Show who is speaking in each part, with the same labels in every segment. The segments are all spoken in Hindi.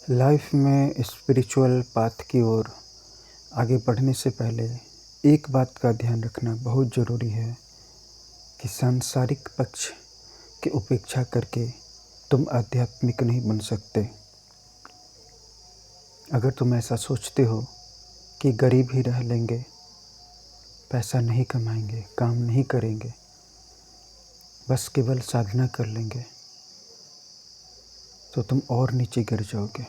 Speaker 1: लाइफ में स्पिरिचुअल पाथ की ओर आगे बढ़ने से पहले एक बात का ध्यान रखना बहुत ज़रूरी है कि सांसारिक पक्ष की उपेक्षा करके तुम आध्यात्मिक नहीं बन सकते। अगर तुम ऐसा सोचते हो कि गरीब ही रह लेंगे, पैसा नहीं कमाएंगे, काम नहीं करेंगे, बस केवल साधना कर लेंगे, तो तुम और नीचे गिर जाओगे,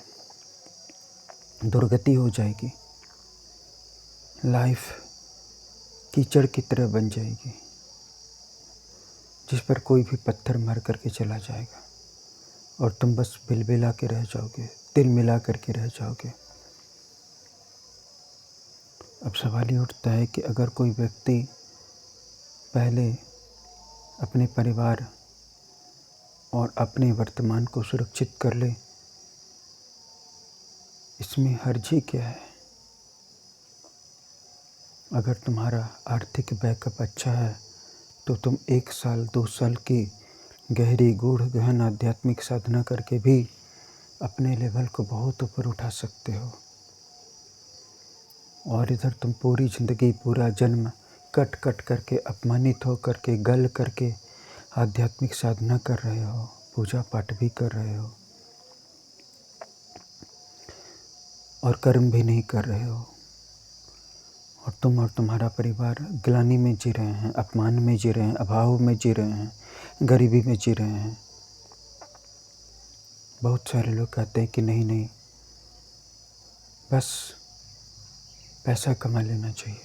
Speaker 1: दुर्गति हो जाएगी। लाइफ कीचड़ की तरह बन जाएगी जिस पर कोई भी पत्थर मार करके चला जाएगा और तुम बस बिलबिला के रह जाओगे, दिल मिला करके रह जाओगे। अब सवाल ये उठता है कि अगर कोई व्यक्ति पहले अपने परिवार और अपने वर्तमान को सुरक्षित कर ले, इसमें हर्जी क्या है? अगर तुम्हारा आर्थिक बैकअप अच्छा है तो तुम 1 साल 2 साल की गहरी गूढ़ गहन आध्यात्मिक साधना करके भी अपने लेवल को बहुत ऊपर उठा सकते हो। और इधर तुम पूरी ज़िंदगी, पूरा जन्म कट कट करके, अपमानित हो करके, गल करके आध्यात्मिक साधना कर रहे हो, पूजा पाठ भी कर रहे हो और कर्म भी नहीं कर रहे हो, और तुम और तुम्हारा परिवार ग्लानि में जी रहे हैं, अपमान में जी रहे हैं, अभाव में जी रहे हैं, गरीबी में जी रहे हैं। बहुत सारे लोग कहते हैं कि नहीं, बस पैसा कमा लेना चाहिए,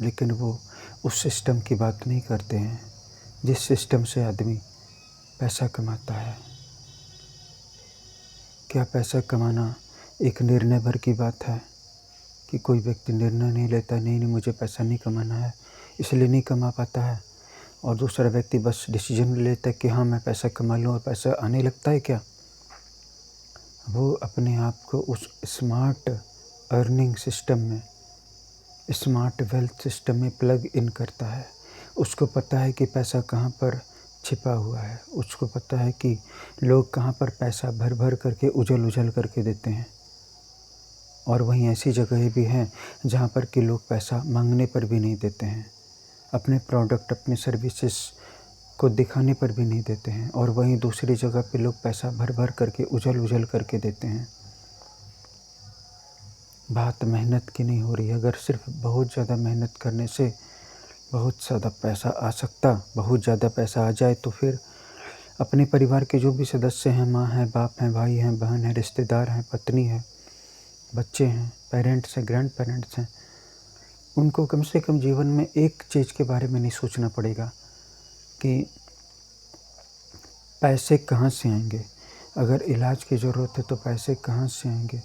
Speaker 1: लेकिन वो उस सिस्टम की बात नहीं करते हैं जिस सिस्टम से आदमी पैसा कमाता है। क्या पैसा कमाना एक निर्णय भर की बात है कि कोई व्यक्ति निर्णय नहीं लेता, नहीं मुझे पैसा नहीं कमाना है, इसलिए नहीं कमा पाता है, और दूसरा व्यक्ति बस डिसीजन ले लेता है कि हाँ मैं पैसा कमा लूँ और पैसा आने लगता है। क्या वो अपने आप को उस स्मार्ट अर्निंग सिस्टम में, स्मार्ट वेल्थ सिस्टम में प्लग इन करता है? उसको पता है कि पैसा कहाँ पर छिपा हुआ है, उसको पता है कि लोग कहाँ पर पैसा भर भर करके उजल करके देते हैं, और वहीं ऐसी जगह भी हैं जहाँ पर कि लोग पैसा मांगने पर भी नहीं देते हैं, अपने प्रोडक्ट, अपने सर्विसेज को दिखाने पर भी नहीं देते हैं, और वहीं दूसरी जगह पे लोग पैसा भर भर करके उजल करके देते हैं। बात मेहनत की नहीं हो रही है। अगर सिर्फ बहुत ज़्यादा मेहनत करने से बहुत ज़्यादा पैसा आ सकता, बहुत ज़्यादा पैसा आ जाए तो फिर अपने परिवार के जो भी सदस्य हैं, माँ हैं, बाप हैं, भाई हैं, बहन हैं, रिश्तेदार हैं, पत्नी है, बच्चे हैं, पेरेंट्स हैं, ग्रैंड पेरेंट्स हैं, उनको कम से कम जीवन में एक चीज़ के बारे में नहीं सोचना पड़ेगा कि पैसे कहाँ से आएंगे। अगर इलाज की ज़रूरत है तो पैसे कहाँ से आएंगे,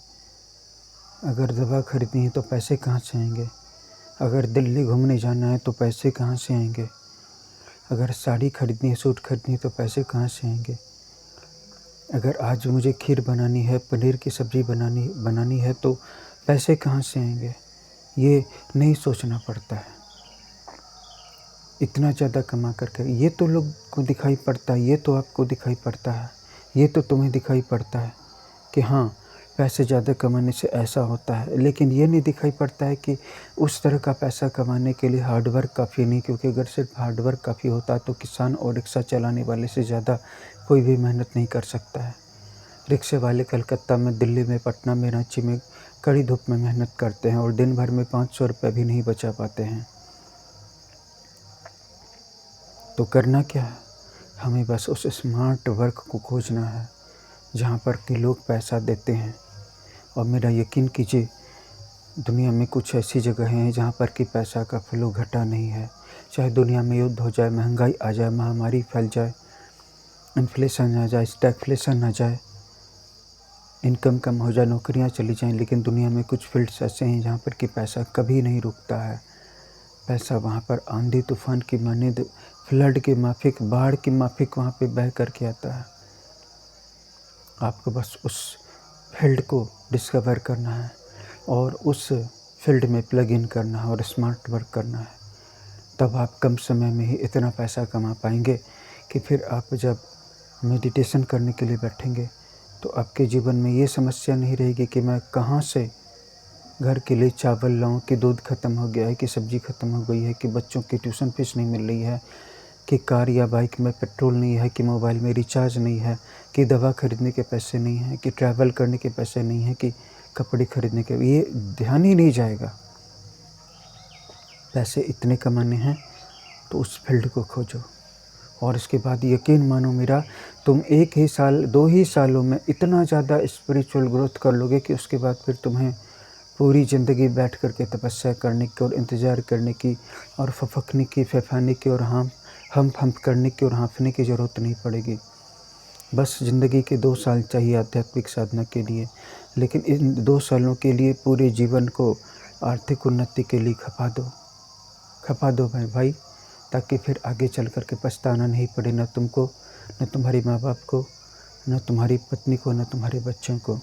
Speaker 1: अगर दवा खरीदनी है तो पैसे कहाँ से आएंगे, अगर दिल्ली घूमने जाना है तो पैसे कहाँ से आएंगे, अगर साड़ी खरीदनी है, सूट खरीदनी है तो पैसे कहाँ से आएंगे, अगर आज मुझे खीर बनानी है, पनीर की सब्ज़ी बनानी है तो पैसे कहाँ से आएंगे, ये नहीं सोचना पड़ता है। इतना ज़्यादा कमा करके ये तो लोग को दिखाई पड़ता है, ये तो आपको दिखाई पड़ता है, ये तो तुम्हें दिखाई पड़ता है कि हाँ पैसे ज़्यादा कमाने से ऐसा होता है, लेकिन ये नहीं दिखाई पड़ता है कि उस तरह का पैसा कमाने के लिए हार्ड वर्क काफ़ी नहीं, क्योंकि अगर सिर्फ हार्ड वर्क काफ़ी होता तो किसान और रिक्शा चलाने वाले से ज़्यादा कोई भी मेहनत नहीं कर सकता है। रिक्शे वाले कलकत्ता में, दिल्ली में, पटना में, रांची में कड़ी धूप में मेहनत करते हैं और दिन भर में 500 रुपये भी नहीं बचा पाते हैं। तो करना क्या है, हमें बस उस स्मार्ट वर्क को खोजना है जहाँ पर कि लोग पैसा देते हैं। और मेरा यकीन कीजिए, दुनिया में कुछ ऐसी जगह हैं जहाँ पर कि पैसा का फ्लो घटा नहीं है। चाहे दुनिया में युद्ध हो जाए, महंगाई आ जाए, महामारी फैल जाए, इन्फ्लेशन आ जाए, स्टैगफ्लेशन आ जाए, इनकम कम हो जाए, नौकरियाँ चली जाएं, लेकिन दुनिया में कुछ फील्ड्स ऐसे हैं जहाँ पर कि पैसा कभी नहीं रुकता है। पैसा वहाँ पर आंधी तूफान की मानिंद, फ्लड के माफिक, बाढ़ की माफिक वहाँ पे बह करके आता है। आपको बस उस फील्ड को डिस्कवर करना है और उस फील्ड में प्लग इन करना है और स्मार्ट वर्क करना है। तब आप कम समय में ही इतना पैसा कमा पाएंगे कि फिर आप जब मेडिटेशन करने के लिए बैठेंगे तो आपके जीवन में ये समस्या नहीं रहेगी कि मैं कहाँ से घर के लिए चावल लाऊँ, कि दूध ख़त्म हो गया है, कि सब्ज़ी ख़त्म हो गई है, कि बच्चों की ट्यूशन फ़ीस नहीं मिल रही है, कि कार या बाइक में पेट्रोल नहीं है, कि मोबाइल में रिचार्ज नहीं है, कि दवा खरीदने के पैसे नहीं हैं, कि ट्रैवल करने के पैसे नहीं हैं, कि कपड़े खरीदने के, ये ध्यान ही नहीं जाएगा। पैसे इतने कमाने हैं तो उस फ़ील्ड को खोजो, और इसके बाद यकीन मानो मेरा, तुम 1 ही साल 2 ही सालों में इतना ज़्यादा स्पिरिचुअल ग्रोथ कर लोगे कि उसके बाद फिर तुम्हें पूरी ज़िंदगी बैठ कर के तपस्या करने की और इंतज़ार करने की और फफकने की, फैफाने की और हम्फ करने की और हाँफने की ज़रूरत नहीं पड़ेगी। बस ज़िंदगी के 2 साल चाहिए आध्यात्मिक साधना के लिए, लेकिन इन 2 सालों के लिए पूरे जीवन को आर्थिक उन्नति के लिए खपा दो मेरे भाई, ताकि फिर आगे चल कर के पछताना नहीं पड़े, न तुमको, न तुम्हारे माँ-बाप को, न तुम्हारी पत्नी को, न तुम्हारे बच्चों को।